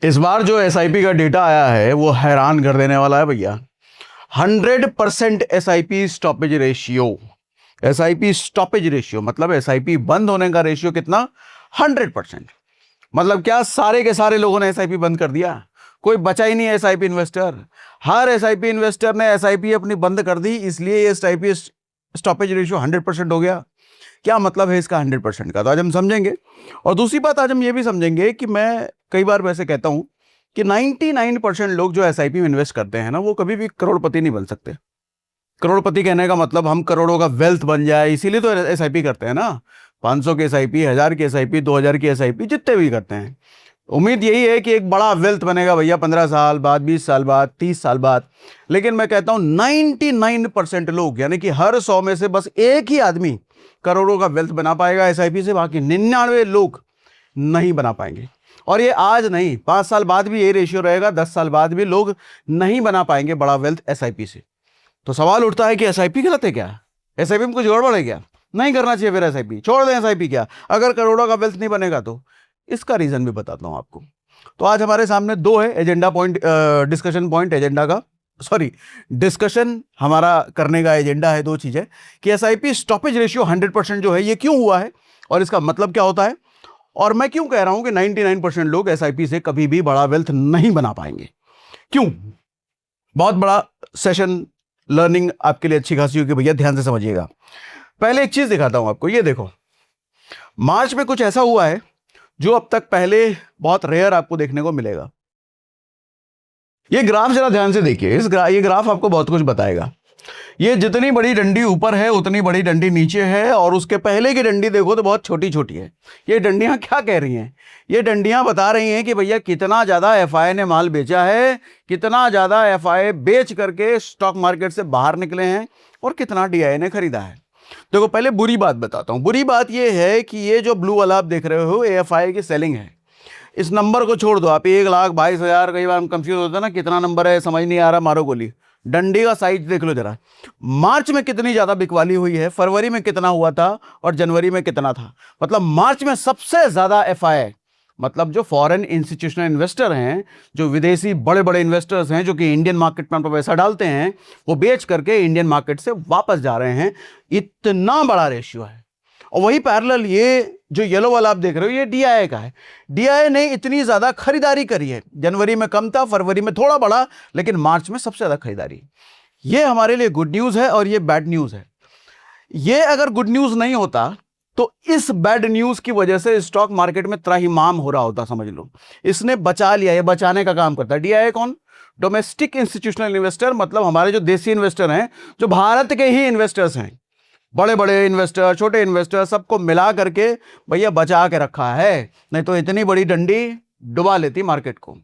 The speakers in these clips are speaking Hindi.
इस बार जो एसआईपी का डेटा आया है वो हैरान कर देने वाला है भैया। 100% SIP stoppage ratio. SIP stoppage ratio मतलब एसआईपी बंद होने का रेशियो कितना? 100%। मतलब क्या सारे के सारे लोगों ने एसआईपी बंद कर दिया? कोई बचा ही नहीं एसआईपी इन्वेस्टर। हर एसआईपी इन्वेस्टर ने एसआईपी अपनी बंद कर दी, इसलिए ये एसआईपी स्टॉपेज रेशियो 100% हो गया। क्या मतलब है इसका 100% का, तो आज हम समझेंगे। और दूसरी बात, आज हम ये भी समझेंगे कि मैं कई बार वैसे कहता हूं कि 99% लोग जो एसआईपी में इन्वेस्ट करते हैं ना, वो कभी भी करोड़पति नहीं बन सकते। करोड़पति कहने का मतलब हम करोड़ों का वेल्थ बन जाए, इसीलिए तो एसआईपी करते हैं ना। 500 की एसआईपी, 1000 की एसआईपी, 2000 की एसआईपी, जितने भी करते हैं, उम्मीद यही है कि एक बड़ा वेल्थ बनेगा भैया 15 साल बाद, 20 साल बाद, 30 साल बाद। लेकिन मैं कहता हूं 99% लोग, यानी कि हर 100 में से बस एक ही आदमी करोड़ों का वेल्थ बना पाएगा एसआईपी से, बाकी 99 लोग नहीं बना पाएंगे। और ये आज नहीं, 5 साल बाद भी ये रेशियो रहेगा, 10 साल बाद भी लोग नहीं बना पाएंगे बड़ा वेल्थ एसआईपी से। तो सवाल उठता है कि एसआईपी गलत है क्या? एसआईपी में कुछ गड़बड़ है क्या? नहीं करना चाहिए फिर एसआईपी, छोड़ दें एसआईपी क्या अगर करोड़ों का वेल्थ नहीं बनेगा? तो इसका रीजन भी बताता हूं आपको। तो आज हमारे सामने दो है agenda point, discussion point agenda का, सॉरी डिस्कशन हमारा करने का एजेंडा है। दो चीजें कि एसआईपी स्टॉपेज रेशियो 100% जो है ये क्यों हुआ है और इसका मतलब क्या होता है, और मैं क्यों कह रहा हूं कि 99% लोग एसआईपी से कभी भी बड़ा वेल्थ नहीं बना पाएंगे। क्यों? बहुत बड़ा सेशन, लर्निंग आपके लिए अच्छी खासी होगी भैया, ध्यान से समझिएगा। पहले एक चीज दिखाता हूं आपको, ये देखो, मार्च में कुछ ऐसा हुआ है जो अब तक पहले बहुत रेयर आपको देखने को मिलेगा। ये ग्राफ जरा ध्यान से देखिए, ये ग्राफ आपको बहुत कुछ बताएगा। ये जितनी बड़ी डंडी ऊपर है उतनी बड़ी डंडी नीचे है, और उसके पहले की डंडी देखो तो बहुत छोटी छोटी है। ये डंडियां क्या कह रही हैं? ये डंडियां बता रही हैं कि भैया कितना ज्यादा एफआई ने माल बेचा है, कितना ज्यादा एफआई बेच करके स्टॉक मार्केट से बाहर निकले हैं, और कितना डीआई ने खरीदा है। देखो पहले बुरी बात बताता हूं। बुरी बात यह है कि ये जो ब्लू वाला आप देख रहे हो एएफआई की सेलिंग है। इस नंबर को छोड़ दो आप, 1,22,000, कई बार हम कंफ्यूज होते हैं ना, कितना नंबर है समझ नहीं आ रहा, मारो गोली। डंडी का साइज देख लो जरा, मार्च में कितनी ज्यादा बिकवाली हुई है, फरवरी में कितना हुआ था, और जनवरी में कितना था। मतलब मार्च में सबसे ज्यादा एफआई, मतलब जो फॉरेन इंस्टीट्यूशनल इन्वेस्टर हैं, जो विदेशी बड़े बड़े इन्वेस्टर्स हैं, जो कि इंडियन मार्केट में पैसा डालते हैं, वो बेच करके इंडियन मार्केट से वापस जा रहे हैं। इतना बड़ा रेशियो है। और वही पैरेलल ये जो येलो वाला आप देख रहे हो, ये डीआई का है। डीआई ने इतनी ज्यादा खरीदारी करी है, जनवरी में कम था, फरवरी में थोड़ा बढ़ा, लेकिन मार्च में सबसे ज्यादा खरीदारी। ये हमारे लिए गुड न्यूज है और ये बैड न्यूज है। ये अगर गुड न्यूज नहीं होता तो इस बैड न्यूज की वजह से स्टॉक मार्केट में त्राहिमाम हो रहा होता, समझ लो। इसने बचा लिया, ये बचाने का काम करता है। डीआई कौन? डोमेस्टिक इंस्टीट्यूशनल इन्वेस्टर, मतलब हमारे जो देसी इन्वेस्टर हैं, जो भारत के ही इन्वेस्टर्स हैं, बड़े बड़े इन्वेस्टर, छोटे इन्वेस्टर, सबको मिला करके भैया बचा के रखा है, नहीं तो इतनी बड़ी डंडी डुबा लेती मार्केट को।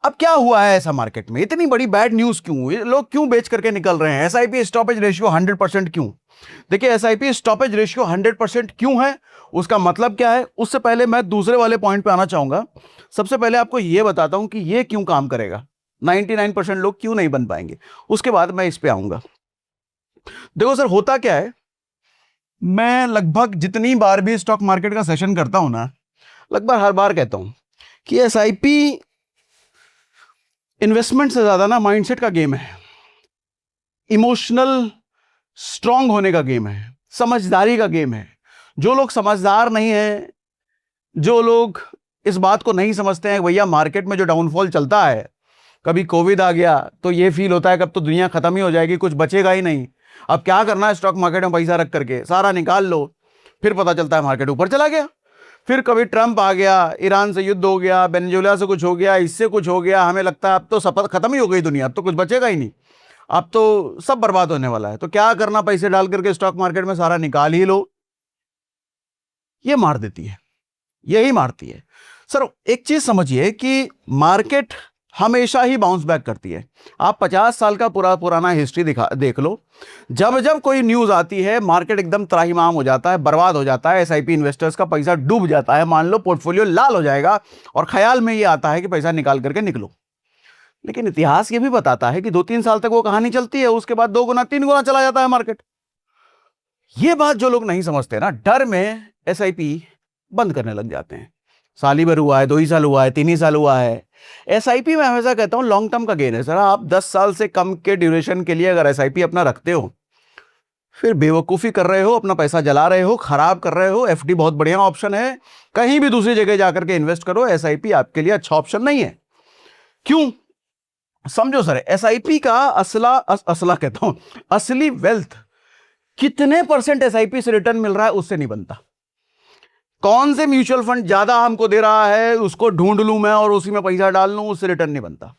अब क्या हुआ है ऐसा मार्केट में, इतनी बड़ी बैड न्यूज क्यों, ये लोग क्यों बेच करके निकल रहे हैं? एसआईपी स्टॉपेज रेशियो 100% क्यों? देखिए एसआईपी स्टॉपेज रेशियो 100% क्यों है, उसका मतलब क्या है, उससे पहले मैं दूसरे वाले पॉइंट पे आना चाहूंगा। सबसे पहले आपको यह बताता हूं कि यह क्यों काम करेगा, 99% लोग क्यों नहीं बन पाएंगे, उसके बाद मैं इस पे आऊंगा। देखो सर, होता क्या है, मैं लगभग जितनी बार भी स्टॉक मार्केट का सेशन करता हूं ना, लगभग हर बार कहता हूं कि एसआईपी इन्वेस्टमेंट से ज्यादा ना माइंडसेट का गेम है, इमोशनल स्ट्रांग होने का गेम है, समझदारी का गेम है। जो लोग समझदार नहीं है, जो लोग इस बात को नहीं समझते हैं भैया मार्केट में जो डाउनफॉल चलता है, कभी कोविड आ गया तो ये फील होता है कि अब तो दुनिया खत्म ही हो जाएगी, कुछ बचेगा ही नहीं, अब क्या करना है स्टॉक मार्केट में पैसा रख करके, सारा निकाल लो। फिर पता चलता है मार्केट ऊपर चला गया। फिर कभी ट्रंप आ गया, ईरान से युद्ध हो गया, वेनेजुएला से कुछ हो गया, इससे कुछ हो गया, हमें लगता है अब तो सब खत्म ही हो गई दुनिया, अब तो कुछ बचेगा ही नहीं, अब तो सब बर्बाद होने वाला है। तो क्या करना, पैसे डाल करके स्टॉक मार्केट में सारा निकाल ही लो। ये मार देती है, यही मारती है। सर एक चीज समझिए कि मार्केट हमेशा ही बाउंस बैक करती है। आप 50 साल का पुराना हिस्ट्री देख लो, जब जब कोई न्यूज आती है मार्केट एकदम त्राहिमाम हो जाता है, बर्बाद हो जाता है, एसआईपी इन्वेस्टर्स का पैसा डूब जाता है, मान लो पोर्टफोलियो लाल हो जाएगा, और ख्याल में ये आता है कि पैसा निकाल करके निकलो। लेकिन इतिहास ये भी बताता है कि 2-3 साल तक वो कहानी चलती है, उसके बाद 2 गुना 3 गुना चला जाता है मार्केट। ये बात जो लोग नहीं समझते ना, डर में एसआईपी बंद करने लग जाते हैं। साल ही भर हुआ है, 2 ही साल हुआ है, 3 ही साल हुआ है। एसआईपी में हमेशा कहता हूं लॉन्ग टर्म का गेन है सर। आप 10 साल से कम के ड्यूरेशन के लिए अगर एसआईपी अपना रखते हो, फिर बेवकूफ़ी कर रहे हो, अपना पैसा जला रहे हो, खराब कर रहे हो। एफडी बहुत बढ़िया ऑप्शन है, कहीं भी दूसरी जगह जाकर के इन्वेस्ट करो, एसआईपी आपके लिए अच्छा ऑप्शन नहीं है। क्यों? समझो सर, एसआईपी का असला कहता हूं, असली वेल्थ कितने परसेंट एसआईपी से रिटर्न मिल रहा है उससे नहीं बनता। कौन से म्यूचुअल फंड ज्यादा हमको दे रहा है उसको ढूंढ लूं मैं और उसी में पैसा डाल लूं, उससे रिटर्न नहीं बनता।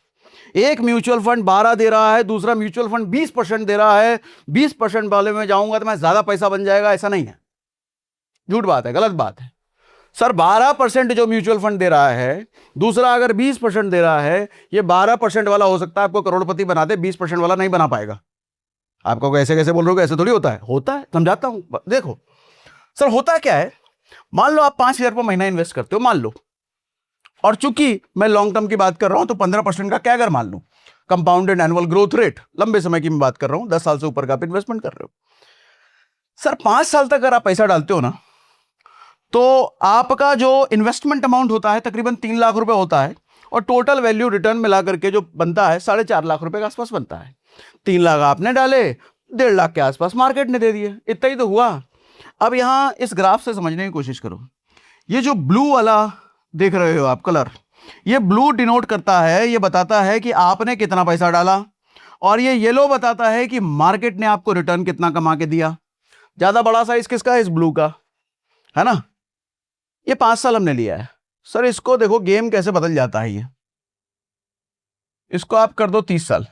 एक म्यूचुअल फंड 12 दे रहा है, दूसरा म्यूचुअल फंड 20% दे रहा है, 20% वाले में जाऊंगा तो मैं ज्यादा पैसा बन जाएगा, ऐसा नहीं है। झूठ बात है, गलत बात है सर। 12% जो म्यूचुअल फंड दे रहा है, दूसरा अगर 20% दे रहा है, ये 12% वाला हो सकता है आपको करोड़पति बना दे, 20% वाला नहीं बना पाएगा। आपको ऐसे कैसे बोल रहे हो, ऐसे थोड़ी होता है। होता है, समझाता हूं। देखो सर, होता क्या है, मान लो आप 5,000 रुपये महीना इन्वेस्ट करते हो, मान लो, और चूंकि मैं लॉन्ग टर्म की बात कर रहा हूं तो 15% का क्या अगर मान लो कंपाउंडेड एनुअल ग्रोथ रेट, लंबे समय की मैं बात कर रहा हूं, 10 साल से ऊपर का आप इन्वेस्टमेंट कर रहे हो सर। 5 साल तक अगर आप पैसा डालते हो ना, तो आपका जो इन्वेस्टमेंट अमाउंट होता है तकरीबन 3 लाख रुपए होता है, और टोटल वैल्यू रिटर्न मिलाकर के जो बनता है 4.5 लाख रुपए के आसपास बनता है। 3 लाख आपने डाले, 1.5 लाख के आसपास मार्केट ने दे दिए, इतना ही तो हुआ। अब यहां इस ग्राफ से समझने की कोशिश करो। ये जो ब्लू वाला देख रहे हो आप कलर, ये ब्लू डिनोट करता है, ये बताता है कि आपने कितना पैसा डाला, और ये येलो बताता है कि मार्केट ने आपको रिटर्न कितना कमा के दिया। ज्यादा बड़ा साइज किसका है? इस ब्लू का, है ना। ये 5 साल हमने लिया है सर। इसको देखो गेम कैसे बदल जाता है। ये इसको आप कर दो 30 साल,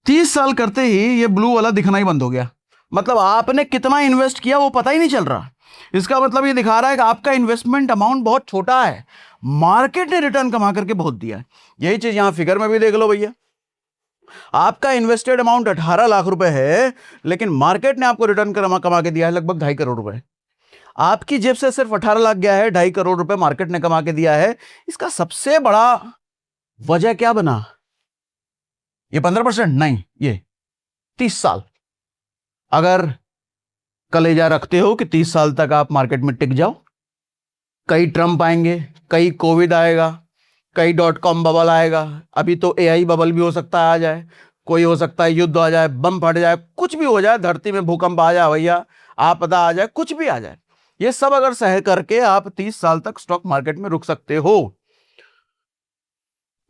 30 साल करते ही ये ब्लू वाला दिखना ही बंद हो गया। मतलब आपने कितना इन्वेस्ट किया वो पता ही नहीं चल रहा। इसका मतलब ये दिखा रहा है कि आपका इन्वेस्टमेंट अमाउंट बहुत छोटा है, मार्केट ने रिटर्न कमा करके बहुत दिया है। यही चीज यहां फिगर में भी देख लो भैया, आपका इन्वेस्टेड अमाउंट 18 लाख रुपए है, लेकिन मार्केट ने आपको रिटर्न कमा के दिया है लगभग 2.5 करोड़ रुपए। आपकी जेब से सिर्फ 18 लाख गया है, 2.5 करोड़ रुपए मार्केट ने कमा के दिया है। इसका सबसे बड़ा वजह क्या बना? ये 15% नहीं, ये 30 साल। अगर कलेजा रखते हो कि 30 साल तक आप मार्केट में टिक जाओ, कई ट्रम्प आएंगे, कई कोविड आएगा, कई .com बबल आएगा, अभी तो AI बबल भी हो सकता है आ जाए, कोई हो सकता है युद्ध आ जाए, बम फट जाए, कुछ भी हो जाए, धरती में भूकंप आ जाए भैया, आपदा आ जाए, कुछ भी आ जाए। ये सब अगर सह करके आप 30 साल तक स्टॉक मार्केट में रुक सकते हो,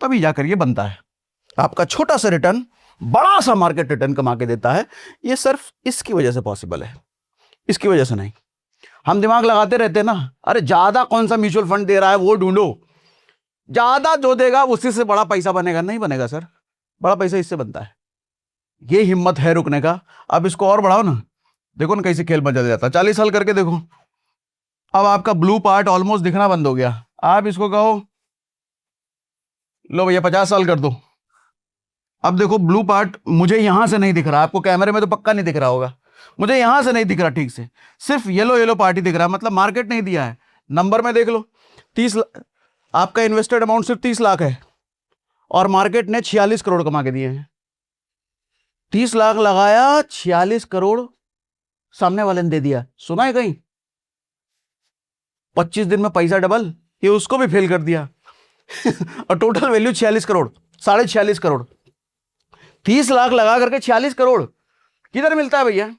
तभी जाकर ये बनता है। आपका छोटा सा रिटर्न बड़ा सा मार्केट रिटर्न कमा के देता है। ये सिर्फ इसकी वजह से पॉसिबल है, इसकी वजह से नहीं। हम दिमाग लगाते रहते हैं ना, अरे ज्यादा कौन सा म्यूचुअल फंड दे रहा है वो ढूंढो, ज्यादा जो देगा उसी से बड़ा पैसा बनेगा। नहीं बनेगा सर, बड़ा पैसा इससे बनता है। ये हिम्मत है रुकने का। अब इसको और बढ़ाओ ना, देखो ना कैसे खेल बदल जाता है। 40 साल करके देखो, अब आपका ब्लू पार्ट ऑलमोस्ट दिखना बंद हो गया। आप इसको कहो लो भैया 50 साल कर दो। अब देखो ब्लू पार्ट मुझे यहां से नहीं दिख रहा, आपको कैमरे में तो पक्का नहीं दिख रहा होगा, मुझे यहां से नहीं दिख रहा ठीक से, सिर्फ येलो येलो पार्टी दिख रहा है, मतलब मार्केट नहीं दिया है। नंबर में देख लो, 30 आपका इन्वेस्टेड अमाउंट सिर्फ 30 लाख है, और मार्केट ने 46 करोड़ कमा के दिए हैं। 30 लाख लगाया, 46 करोड़ सामने वाले ने दे दिया। सुना है कहीं? 25 दिन में पैसा डबल, ये उसको भी फेल कर दिया। और टोटल वैल्यू 46 करोड़, 46.5 करोड़। 30 लाख लगा करके 46 करोड़ किधर मिलता है भैया?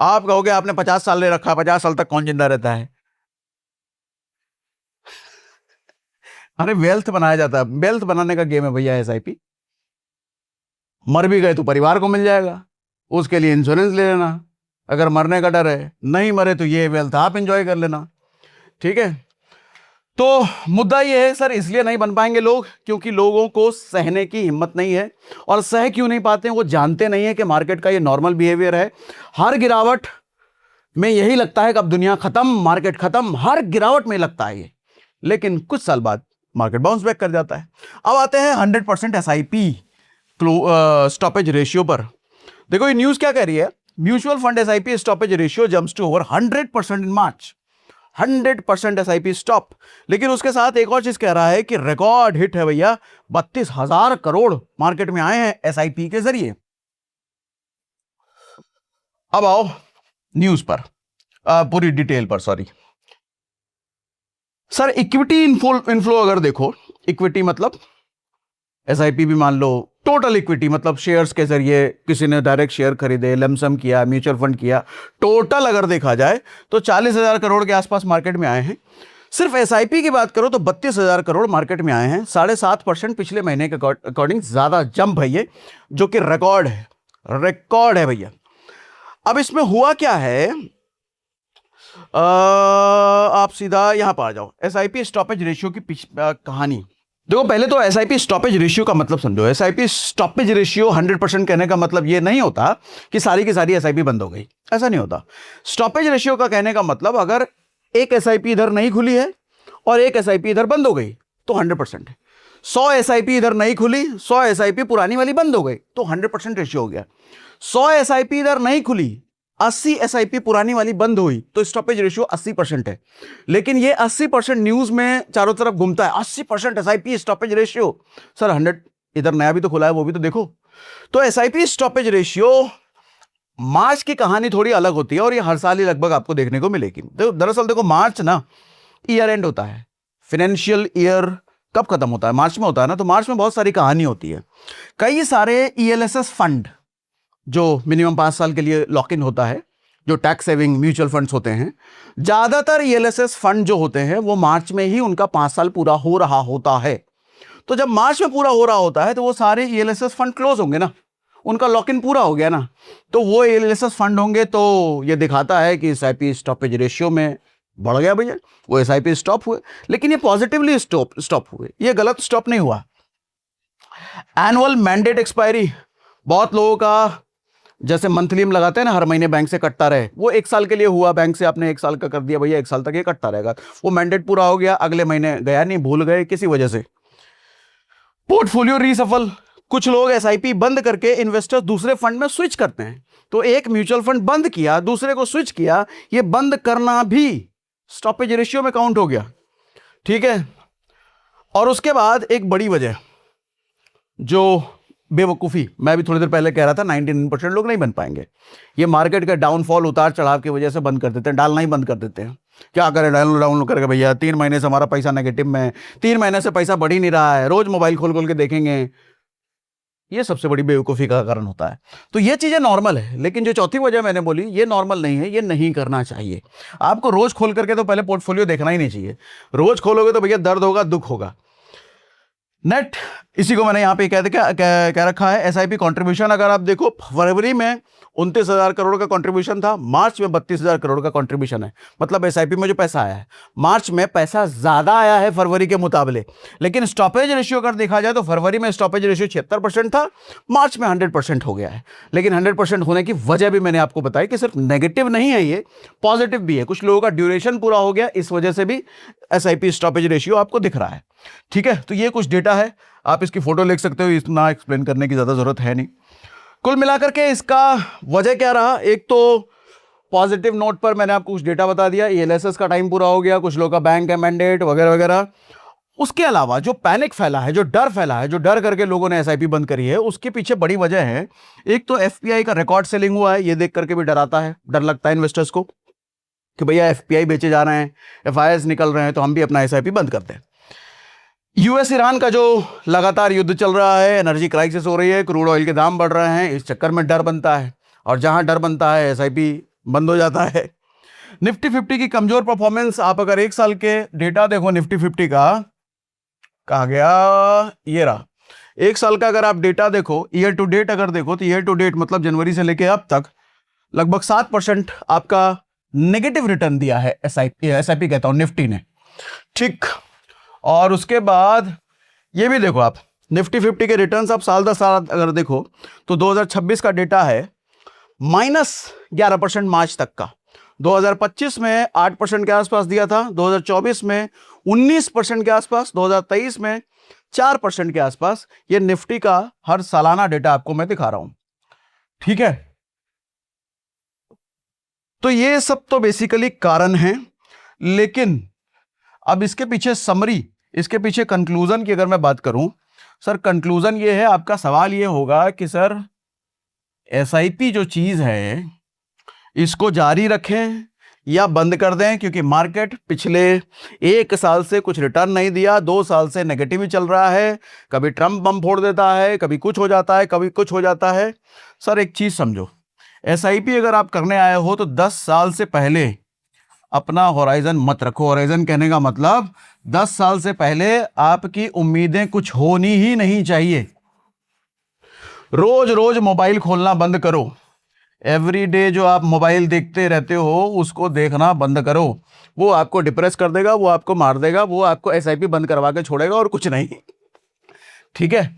आप कहोगे आपने 50 साल ले रखा, 50 साल तक कौन जिंदा रहता है? अरे वेल्थ बनाया जाता है, वेल्थ बनाने का गेम है भैया एसआईपी। मर भी गए तो परिवार को मिल जाएगा, उसके लिए इंश्योरेंस ले लेना। अगर मरने का डर है, नहीं मरे तो ये वेल्थ आप इंजॉय कर लेना। ठीक है, तो मुद्दा ये है सर, इसलिए नहीं बन पाएंगे लोग क्योंकि लोगों को सहने की हिम्मत नहीं है। और सह क्यों नहीं पाते हैं? वो जानते नहीं है कि मार्केट का ये नॉर्मल बिहेवियर है। हर गिरावट में यही लगता है कि अब दुनिया खत्म, मार्केट खत्म, हर गिरावट में लगता है ये। लेकिन कुछ साल बाद मार्केट बाउंस बैक कर जाता है। अब आते हैं 100% एसआईपी स्टॉपेज रेशियो पर। देखो ये न्यूज क्या कह रही है, mutual fund SIP stoppage ratio jumps to over 100% in March. 100% SIP stop. लेकिन उसके साथ एक और चीज कह रहा है कि रिकॉर्ड हिट है भैया, 32,000 करोड़ मार्केट में आए हैं एसआईपी के जरिए। अब आओ न्यूज पर, पूरी डिटेल पर, सॉरी। सर इक्विटी इनफ्लो अगर देखो, इक्विटी मतलब एसआईपी भी मान लो, टोटल इक्विटी मतलब शेयर्स के जरिए किसी ने डायरेक्ट शेयर खरीदे, लमसम किया, म्यूचुअल फंड किया, टोटल अगर देखा जाए तो 40,000 करोड़ के आसपास मार्केट में आए हैं। सिर्फ एसआईपी की बात करो तो 32,000 करोड़ मार्केट में आए हैं। 7.5% पिछले महीने के अकॉर्डिंग ज्यादा जंप है ये, जो कि रिकॉर्ड है, रिकॉर्ड है भैया। अब इसमें हुआ क्या है, आप सीधा यहां पर आ जाओ, एसआईपी स्टॉपेज रेशियो की कहानी देखो। पहले तो एसआईपी स्टॉपेज रेशियो का मतलब समझो। एसआईपी स्टॉपेज रेशियो 100% कहने का मतलब ये नहीं होता कि सारी की सारी एसआईपी बंद हो गई, ऐसा नहीं होता। स्टॉपेज रेशियो का कहने का मतलब अगर एक एसआईपी इधर नहीं खुली है और एक एसआईपी इधर बंद हो गई तो 100% है। 100 एसआईपी इधर नहीं खुली, 100 एसआईपी पुरानी वाली बंद हो गई तो 100% रेशियो हो गया। 100 एसआईपी इधर नहीं खुली, 80 एसआईपी पुरानी वाली बंद हुई तो स्टॉपेज रेशियो 80% है। लेकिन ये 80% न्यूज में चारों तरफ घूमता है, 80% एसआईपी स्टॉपेज रेशियो। सर 100 इधर नया भी तो खुला है, वो भी तो देखो। तो एसआईपी स्टॉपेज रेशियो मार्च की कहानी थोड़ी अलग होती है और ये हर साल ही लगभग आपको देखने को मिलेगी। दरअसल देखो, मार्च ना ईयर एंड होता है, फाइनेंशियल ईयर कब खत्म होता है, मार्च में होता है ना। तो मार्च में बहुत सारी कहानी होती है। कई सारे ईएलएसएस फंड जो मिनिमम 5 साल के लिए लॉक इन होता है, जो टैक्स सेविंग म्यूचुअल फंड्स होते हैं, ज्यादातर ईएलएसएस फंड जो होते हैं वो मार्च में ही उनका 5 साल पूरा हो रहा होता है। तो जब मार्च में पूरा हो रहा होता है तो वो सारे ईएलएसएस फंड क्लोज होंगे ना, उनका लॉक इन पूरा हो गया ना, तो वो ईएलएसएस फंड होंगे। तो ये दिखाता है कि एसआईपी स्टॉपेज रेशियो में बढ़ गया भैया, वो एसआईपी स्टॉप हुए। लेकिन ये पॉजिटिवली स्टॉप हुए, ये गलत स्टॉप नहीं हुआ। एनुअल मैंडेट एक्सपायरी, बहुत लोगों का जैसे मंथली हम लगाते हैं ना, हर महीने बैंक से कटता रहे, वो 1 साल के लिए हुआ। बैंक से आपने 1 साल का कर दिया भैया, 1 साल तक ये कटता रहेगा। वो मैंडेट पूरा हो गया, अगले महीने गया नहीं, भूल गए किसी वजह से। पोर्टफोलियो रीसफल, कुछ लोग एसआईपी बंद करके इन्वेस्टर दूसरे फंड में स्विच करते हैं। तो एक म्यूचुअल फंड बंद किया, दूसरे को स्विच किया, ये बंद करना भी स्टॉपेज रेशियो में काउंट हो गया, ठीक है। और उसके बाद एक बड़ी वजह जो बेवकूफ़ी, मैं भी थोड़ी देर पहले कह रहा था, 99% लोग नहीं बन पाएंगे। ये मार्केट का डाउनफॉल, उतार चढ़ाव की वजह से बंद कर देते हैं, डालना ही बंद कर देते हैं। क्या करें, डाउन करके भैया 3 महीने से हमारा पैसा नेगेटिव में, 3 महीने से पैसा बढ़ ही नहीं रहा है, रोज मोबाइल खोल खोल के देखेंगे। ये सबसे बड़ी बेवकूफ़ी का कारण होता है। तो ये चीज़ें नॉर्मल है, लेकिन जो चौथी वजह मैंने बोली, ये नॉर्मल नहीं है, ये नहीं करना चाहिए। आपको रोज खोल करके तो पहले पोर्टफोलियो देखना ही नहीं चाहिए। रोज खोलोगे तो भैया दर्द होगा, दुख होगा। नेट, इसी को मैंने यहां पे कह रखा है। एसआईपी कंट्रीब्यूशन अगर आप देखो, फरवरी में 29,000 करोड़ का कंट्रीब्यूशन था, मार्च में 32,000 करोड़ का कंट्रीब्यूशन है। मतलब एसआईपी में जो पैसा आया है, मार्च में पैसा ज्यादा आया है फरवरी के मुकाबले। लेकिन स्टॉपेज रेशियो अगर देखा जाए तो फरवरी में स्टॉपेज रेशियो 76% था, मार्च में 100% हो गया है। लेकिन 100% होने की वजह भी मैंने आपको बताई कि सिर्फ नेगेटिव नहीं है, ये पॉजिटिव भी है। कुछ लोगों का ड्यूरेशन पूरा हो गया, इस वजह से भी एसआईपी स्टॉपेज रेशियो आपको दिख रहा है, ठीक है। तो ये कुछ डेटा है, आप इसकी फोटो लिख सकते हो, इतना एक्सप्लेन करने की ज्यादा जरूरत है नहीं। कुल मिलाकर के इसका वजह क्या रहा, एक तो पॉजिटिव नोट पर मैंने आपको कुछ डेटा बता दिया, ईएलएसएस का टाइम पूरा हो गया, कुछ लोगों का बैंक का मैंडेट वगैरह वगैरह। उसके अलावा जो पैनिक फैला है, जो डर फैला है, जो डर करके लोगों ने एसआईपी बंद करी है, उसके पीछे बड़ी वजह है। एक तो एफपीआई का रिकॉर्ड सेलिंग हुआ है, ये देख करके भी डर आता है, डर लगता है इन्वेस्टर्स को कि भैया एफपीआई बेचे जा रहे हैं, एफआईआर निकल रहे हैं, तो हम भी अपना एसआईपी बंद करते हैं। यूएस ईरान का जो लगातार युद्ध चल रहा है, एनर्जी क्राइसिस हो रही है, क्रूड ऑयल के दाम बढ़ रहे हैं, इस चक्कर में डर बनता है, और जहां डर बनता है एसआईपी बंद हो जाता है। निफ्टी 50 की कमजोर परफॉर्मेंस, आप अगर 1 साल के डेटा देखो निफ्टी 50 का, कहा गया ये रहा 1 साल का। अगर आप डेटा देखो, ईयर टू डेट अगर देखो, तो ईयर टू डेट मतलब जनवरी से लेके अब तक लगभग 7% आपका नेगेटिव रिटर्न दिया है एसआईपी कहता हूं निफ्टी ने, ठीक। और उसके बाद ये भी देखो आप, निफ्टी 50 के रिटर्न्स आप साल दर साल अगर देखो तो 2026 का डेटा है -11% मार्च तक का, 2025 में 8% के आसपास दिया था, 2024 में 19% के आसपास, 2023 में 4% के आसपास। ये निफ्टी का हर सालाना डेटा आपको मैं दिखा रहा हूं, ठीक है। तो ये सब तो बेसिकली कारण हैं, लेकिन अब इसके पीछे समरी, इसके पीछे कंक्लूजन की अगर मैं बात करूं, सर कंक्लूजन ये है, आपका सवाल ये होगा कि सर एसआईपी जो चीज है इसको जारी रखें या बंद कर दें, क्योंकि मार्केट पिछले 1 साल से कुछ रिटर्न नहीं दिया, 2 साल से नेगेटिव ही चल रहा है। कभी ट्रम्प बम फोड़ देता है, कभी कुछ हो जाता है, कभी कुछ हो जाता है। सर एक चीज समझो, एसआईपी अगर आप करने आए हो तो 10 साल से पहले अपना होराइजन मत रखो। होराइजन कहने का मतलब 10 साल से पहले आपकी उम्मीदें कुछ होनी ही नहीं चाहिए। रोज रोज मोबाइल खोलना बंद करो। एवरीडे जो आप मोबाइल देखते रहते हो उसको देखना बंद करो। वो आपको डिप्रेस कर देगा, वो आपको मार देगा, वो आपको एसआईपी बंद करवा के छोड़ेगा और कुछ नहीं। ठीक है,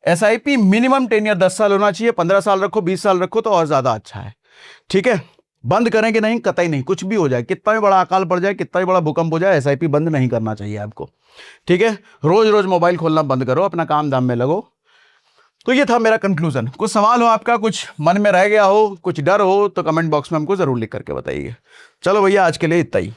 एसआईपी मिनिमम 10 या 10 साल होना चाहिए। 15 साल रखो, 20 साल रखो तो और ज्यादा अच्छा है। ठीक है, बंद करें कि नहीं, कतई नहीं। कुछ भी हो जाए, कितना भी बड़ा अकाल पड़ जाए, कितना भी बड़ा भूकंप हो जाए, एसआईपी बंद नहीं करना चाहिए आपको। ठीक है, रोज रोज मोबाइल खोलना बंद करो, अपना काम धाम में लगो। तो ये था मेरा कंक्लूजन। कुछ सवाल हो आपका, कुछ मन में रह गया हो, कुछ डर हो तो कमेंट बॉक्स में हमको जरूर लिख करके बताइए। चलो भैया, आज के लिए इतना ही।